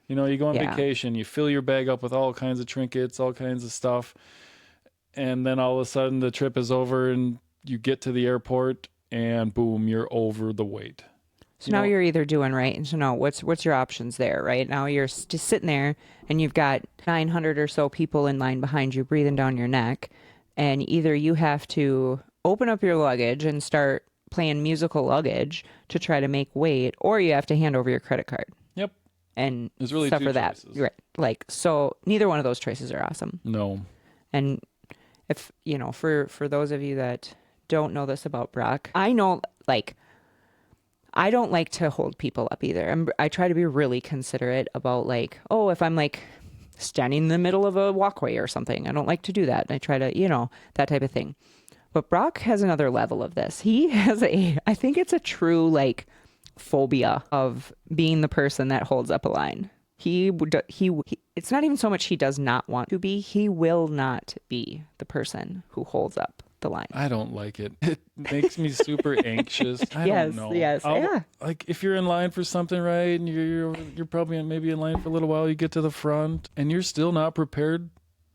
You know, you go on Yeah. vacation, you fill your bag up with all kinds of trinkets, all kinds of stuff. And then all of a sudden the trip is over and you get to the airport and boom, you're over the weight. So now you're either doing right, and so now what's your options there, right? Now you're just sitting there, and you've got 900 or so people in line behind you, breathing down your neck, and either you have to open up your luggage and start playing musical luggage to try to make weight, or you have to hand over your credit card. Yep. And There's really suffer two that, choices. right? Like, so neither one of those choices are awesome. No. And if you know, for those of you that don't know this about Brock, I know, like, I don't like to hold people up either. I try to be really considerate about, like, oh, if I'm like standing in the middle of a walkway or something, I don't like to do that. And I try to, you know, that type of thing. But Brock has another level of this. He has I think it's a true, like, phobia of being the person that holds up a line. It's not even so much he does not want to be, he will not be the person who holds up the line. I don't like it. It makes me super anxious. I don't know. Yes, yeah. Like if you're in line for something, right, and you're probably maybe in line for a little while, you get to the front and you're still not prepared.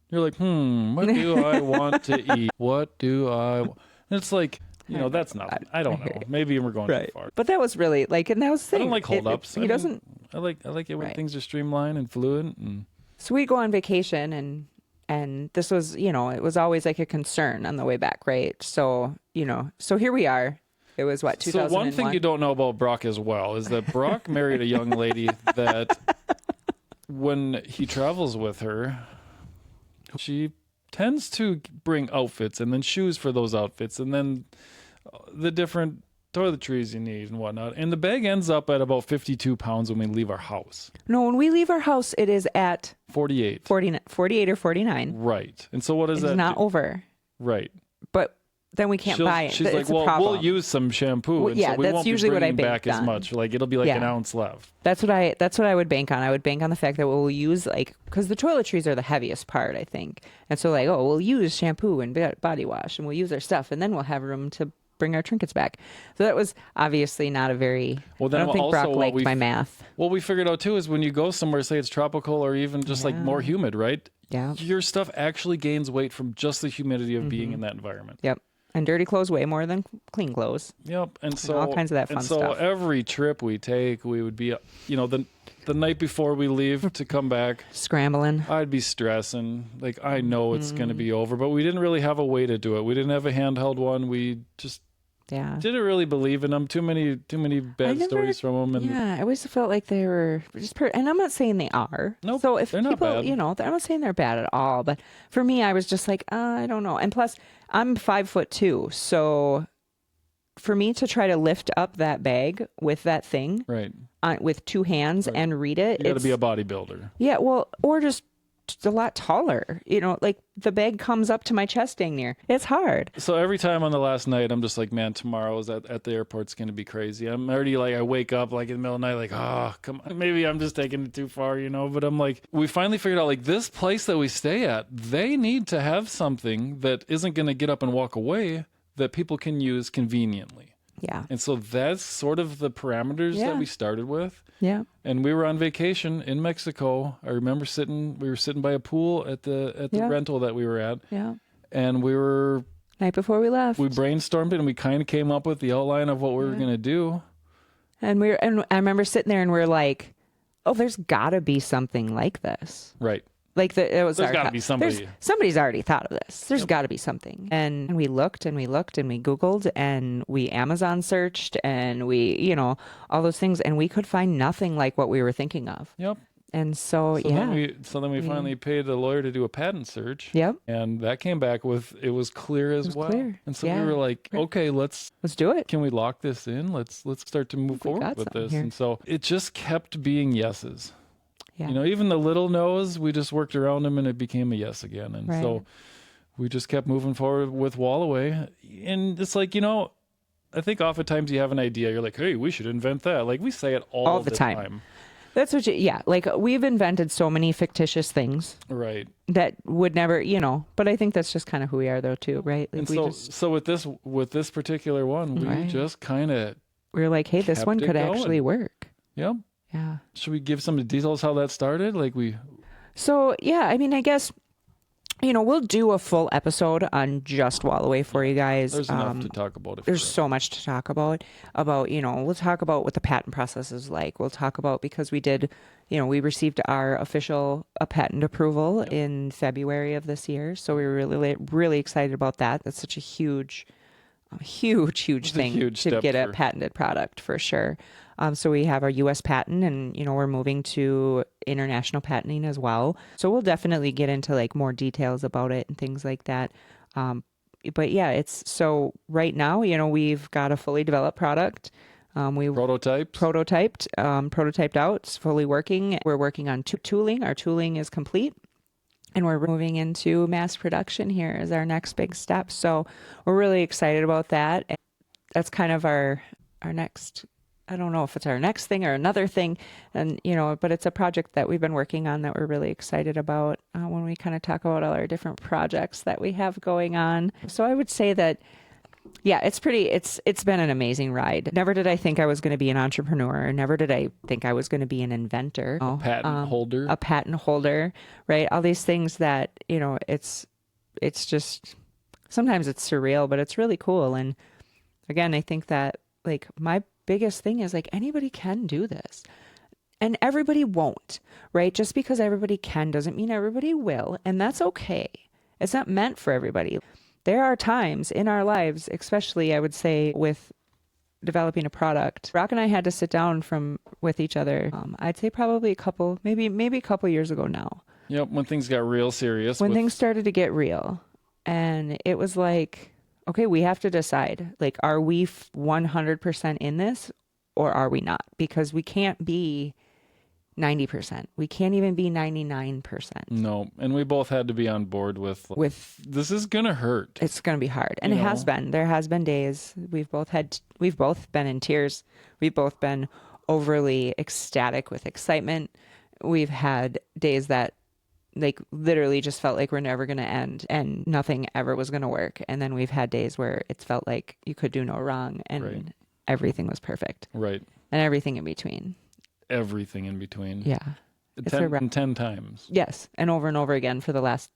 You're like, what do I want to eat? What do I? And it's like, you know, that's not. I don't know. Maybe we're going too far. But that was really like, and that was the I thing. don't like holdups. He doesn't. I like it when things are streamlined and fluid. And So we go on vacation, and this was, you know, it was always like a concern on the way back, right? So, you know, so here we are. It was what, 2001? So one thing you don't know about Brock as well is that Brock married a young lady that when he travels with her, she tends to bring outfits and then shoes for those outfits and then the different toiletries you need and whatnot. And the bag ends up at about 52 pounds when we leave our house. No, when we leave our house, it is at 48. 48 or 49. Right. And so what does that It's not do? over. Right. But then we can't buy it. She's It's like, a well, problem. we'll use some shampoo. And yeah, so we that's won't usually be what I bringing back banked as on. much. Like it'll be like an ounce left. That's what I would bank on. I would bank on the fact that we'll use, like, because the toiletries are the heaviest part, I think. And so, like, oh, we'll use shampoo and body wash, and we'll use our stuff, and then we'll have room to bring our trinkets back. So that was obviously not a very. Well, then I don't think also Brock liked my math. What we figured out too is when you go somewhere, say it's tropical or even just like more humid, right? Yeah. Your stuff actually gains weight from just the humidity of being in that environment. Yep. And dirty clothes weigh more than clean clothes. Yep. And so all kinds of that fun and so stuff. every trip we take, we would be, you know, the night before we leave to come back, Scrambling. I'd be stressing. Like I know it's going to be over, but we didn't really have a way to do it. We didn't have a handheld one. We just didn't really believe in them. Too many bad stories from them. And yeah, I always felt like they were just. And I'm not saying they are. Nope, So if they're not people, bad. you know, I'm not saying they're bad at all. But for me, I was just like, I don't know. And plus, I'm 5'2", so for me to try to lift up that bag with that thing, right, with two hands and read it, you got to be a bodybuilder. Yeah, well, or just a lot taller. You know, like the bag comes up to my chest dang near. It's hard. So every time on the last night, I'm just like, man, tomorrow's at the airport's going to be crazy. I'm already like, I wake up like in the middle of the night, like, oh, come on. Maybe I'm just taking it too far, you know? But I'm like, we finally figured out like this place that we stay at, they need to have something that isn't going to get up and walk away that people can use conveniently. Yeah. And so that's sort of the parameters that we started with. Yeah. And we were on vacation in Mexico. I remember we were sitting by a pool at the rental that we were at. Yeah. And we were Night before we left. we brainstormed it and we kind of came up with the outline of what we were going to do. And I remember sitting there and we're like, oh, there's got to be something like this. Right. Like it was. There's got to be somebody. Somebody's already thought of this. There's got to be something. And we looked and we looked and we Googled and we Amazon searched and we, you know, all those things, and we could find nothing like what we were thinking of. Yep. And so Then we finally paid a lawyer to do a patent search. Yep. And that came back with it was clear as well. Clear. And so we were like, okay, let's do it. Can we lock this in? Let's start to move forward with this. Here. And so it just kept being yeses. Yeah. You know, even the little no's, we just worked around them and it became a yes again. And so we just kept moving forward with WallaWeigh. And it's like, you know, I think oftentimes you have an idea. You're like, hey, we should invent that. Like we say it all the time. That's what like we've invented so many fictitious things. Right. That would never, you know, but I think that's just kind of who we are though too, right? Like and so with this particular one, we just kind of we're like, hey, this one could actually work. Yep. Yeah. Should we give some details how that started? So, yeah, I mean, I guess, we'll do a full episode on just WallaWeigh for you guys. There's enough to talk about. There's so much to talk about, we'll talk about what the patent process is like. We'll talk about, because we did, we received our official patent approval in February of this year. So we were really, really excited about that. That's such a huge thing to get a patented product for sure. So we have our U.S. patent, and we're moving to international patenting as well. So we'll definitely get into like more details about it and things like that. But yeah, it's so right now, we've got a fully developed product. We prototyped out. It's fully working. We're working on tooling. Our tooling is complete. And we're moving into mass production here as our next big step. So we're really excited about that. And that's kind of our next, I don't know if it's our next thing or another thing. And, but it's a project that we've been working on that we're really excited about when we kind of talk about all our different projects that we have going on. So I would say that, yeah, it's been an amazing ride. Never did I think I was going to be an entrepreneur. Never did I think I was going to be an inventor. A patent holder, right? All these things that, it's just, sometimes it's surreal, but it's really cool. And again, I think that like my biggest thing is like anybody can do this. And everybody won't, right? Just because everybody can doesn't mean everybody will. And that's okay. It's not meant for everybody. There are times in our lives, especially I would say with developing a product. Broc and I had to sit down with each other. I'd say probably maybe a couple years ago now. Yep, when things got real serious. When things started to get real. And it was like, okay, we have to decide, like, are we 100% in this or are we not? Because we can't be 90%. We can't even be 99%. No, and we both had to be on board with this is gonna hurt. It's gonna be hard, and it has been. There has been days we've both been in tears. We've both been overly ecstatic with excitement. We've had days that like literally just felt like we're never gonna end and nothing ever was gonna work. And then we've had days where it's felt like you could do no wrong and everything was perfect. Right. And everything in between. Everything in between. Yeah. 10 times. Yes. And over again for the last,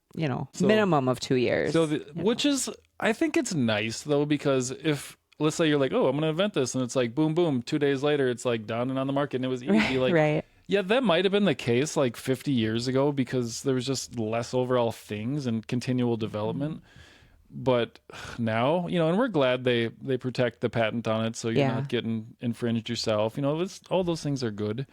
minimum of 2 years. So, which is, I think it's nice though, because if, let's say you're like, oh, I'm going to invent this. And it's like, boom, boom. 2 days later, it's like done and on the market and it was easy. Like, right. Yeah, that might have been the case like 50 years ago because there was just less overall things and continual development. But now, and we're glad they protect the patent on it so you're not getting infringed yourself. All those things are good.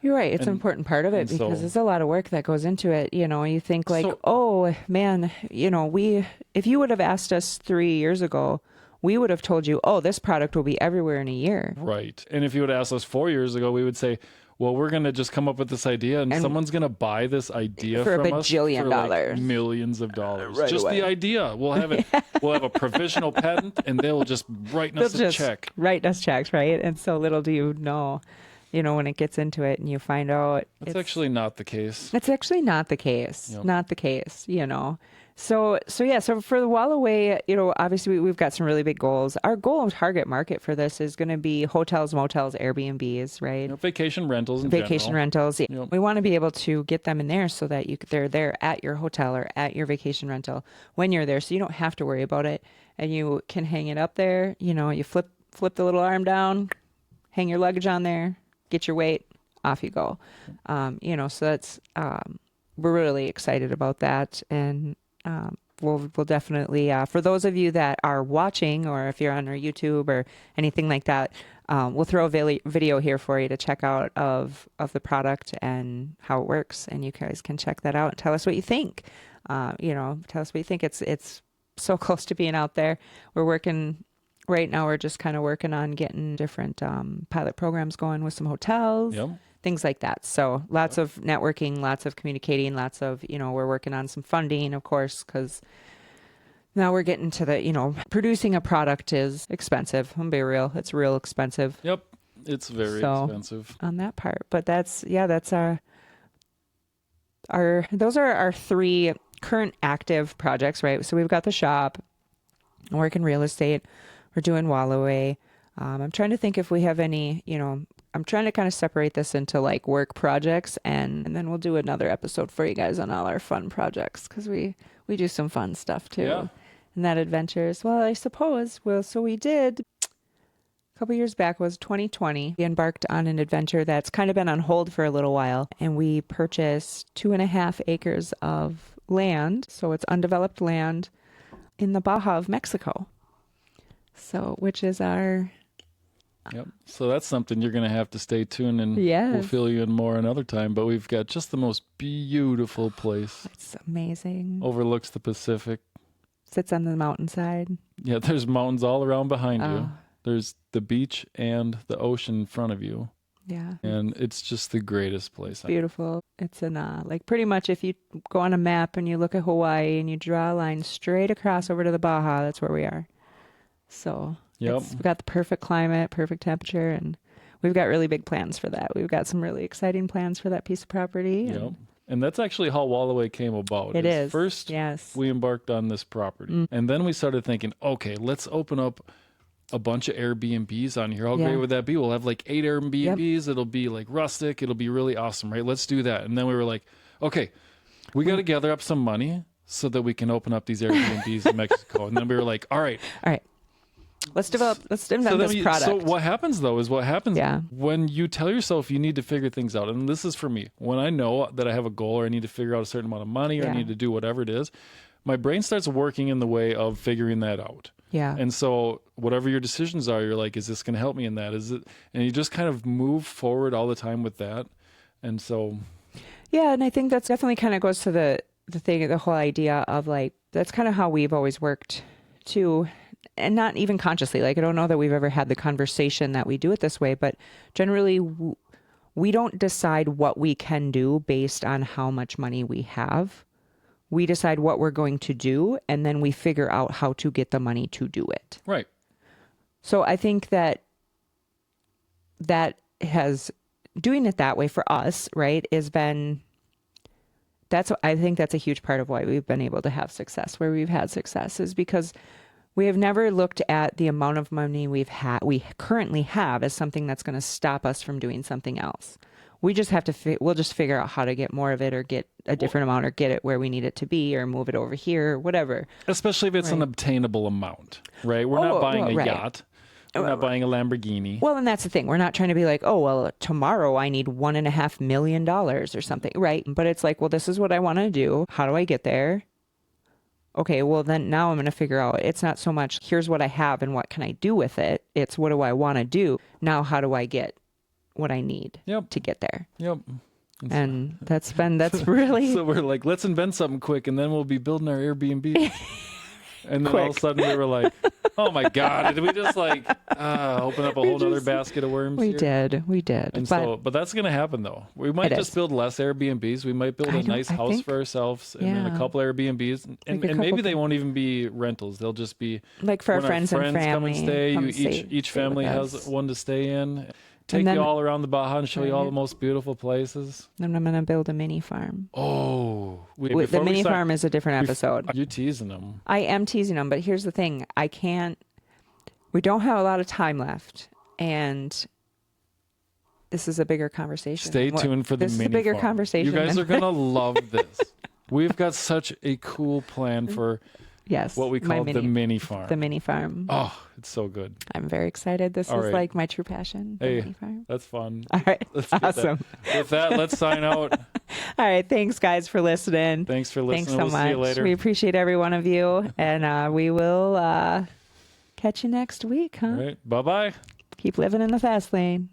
You're right. It's an important part of it because there's a lot of work that goes into it. You think like, oh, man, if you would have asked us 3 years ago, we would have told you, oh, this product will be everywhere in a year. Right. And if you would have asked us 4 years ago, we would say, well, we're going to just come up with this idea and someone's going to buy this idea for from a bajillion us dollars. Like millions of dollars. Right just away. The idea. We'll have it. We'll have a provisional patent and they'll just write us a check. Write us checks, right? And so little do you know, when it gets into it and you find out. It's actually not the case. It's actually not the case. Yep. Not the case, So for the WallaWeigh, obviously we've got some really big goals. Our goal of target market for this is going to be hotels, motels, Airbnbs, right? Vacation rentals in Vacation general. rentals. Yep. We want to be able to get them in there so that they're there at your hotel or at your vacation rental when you're there, so you don't have to worry about it, and you can hang it up there. You flip the little arm down, hang your luggage on there, get your weight, off you go. So that's we're really excited about that, and we'll definitely, for those of you that are watching, or if you're on our YouTube or anything like that, we'll throw a video here for you to check out of the product and how it works. And you guys can check that out and tell us what you think. Tell us what you think. It's so close to being out there. We're working right now. We're just kind of working on getting different pilot programs going with some hotels. Yep. Things like that. So lots of networking, lots of communicating, lots of, we're working on some funding, of course, because now we're getting to the, producing a product is expensive. I'm be real. It's real expensive. Yep. It's very expensive on that part. But that's those are our 3 current active projects, right? So we've got the shop, work in real estate. We're doing WallaWeigh. I'm trying to think if we have any, I'm trying to kind of separate this into like work projects, and then we'll do another episode for you guys on all our fun projects, because we do some fun stuff too. Yeah. And that adventures, well, I suppose, so we did a couple years back, was 2020. We embarked on an adventure that's kind of been on hold for a little while, and we purchased 2.5 acres of land. So it's undeveloped land in the Baja of Mexico. So, which is our... Yep. So that's something you're going to have to stay tuned, and Yes. we'll fill you in more another time. But we've got just the most beautiful place. It's amazing. Overlooks the Pacific. Sits on the mountainside. Yeah, there's mountains all around behind you. Oh. There's the beach and the ocean in front of you. Yeah. And it's just the greatest place. Beautiful. It's in like pretty much if you go on a map and you look at Hawaii and you draw a line straight across over to the Baja, that's where we are. So Yep. we've got the perfect climate, perfect temperature, and we've got really big plans for that. We've got some really exciting plans for that piece of property. Yep. And that's actually how WallaWeigh came about. It is. First, yes. we embarked on this property. And then we started thinking, okay, let's open up a bunch of Airbnbs on here. How great would that be? We'll have like 8 Airbnbs. It'll be like rustic. It'll be really awesome, right? Let's do that. And then we were like, okay, we got to gather up some money so that we can open up these Airbnbs in Mexico. And then we were like, all right. Let's invent this product. So what happens though is Yeah. when you tell yourself you need to figure things out. And this is for me. When I know that I have a goal or I need to figure out a certain amount of money or I need to do whatever it is, my brain starts working in the way of figuring that out. Yeah. And so whatever your decisions are, you're like, is this going to help me in that? Is it? And you just kind of move forward all the time with that. And so. Yeah. And I think that's definitely kind of goes to the thing, the whole idea of like, that's kind of how we've always worked too. And not even consciously, like, I don't know that we've ever had the conversation that we do it this way, but generally we don't decide what we can do based on how much money we have. We decide what we're going to do, and then we figure out how to get the money to do it. Right. So I think that has, doing it that way for us, right, I think that's a huge part of why we've been able to have success, where we've had success, is because we have never looked at the amount of money we currently have as something that's going to stop us from doing something else. We just have to, we'll just figure out how to get more of it, or get a different amount, or get it where we need it to be, or move it over here, or whatever. Especially if it's an obtainable amount, right? We're not buying a yacht. We're not buying a Lamborghini. Well, and that's the thing. We're not trying to be like, oh, well, tomorrow I need $1.5 million or something, right? But it's like, well, this is what I want to do. How do I get there? Okay, well, then now I'm going to figure out, it's not so much, here's what I have and what can I do with it. It's what do I want to do? Now, how do I get what I need to get there? Yep. And that's really... So we're like, let's invent something quick, and then we'll be building our Airbnb. And then all of a sudden we were like, oh my God, did we just like open up a whole other basket of worms We did. And but that's going to happen though. We might just build less Airbnbs. We might build a nice house for ourselves and then a couple Airbnbs. And maybe they won't even be rentals. They'll just be like for our friends and family. Come and stay. Each family has one to stay in. Take you all around the Baja and show you all the most beautiful places. Then I'm going to build a mini farm. Oh. The mini farm is a different episode. You're teasing them. I am teasing them, but here's the thing. We don't have a lot of time left. And this is a bigger conversation. Stay tuned for the mini farm. This is a bigger conversation. You guys are going to love this. We've got such a cool plan for... Yes. What we call the mini farm. The mini farm. Oh, it's so good. I'm very excited. This is like my true passion. Hey, mini farm. That's fun. All right. Awesome. With that, let's sign out. All right. Thanks, guys, for listening. Thanks for listening. Thanks so much. See you later. We appreciate every one of you. And we will catch you next week, huh? All right. Bye-bye. Keep living in the fast lane.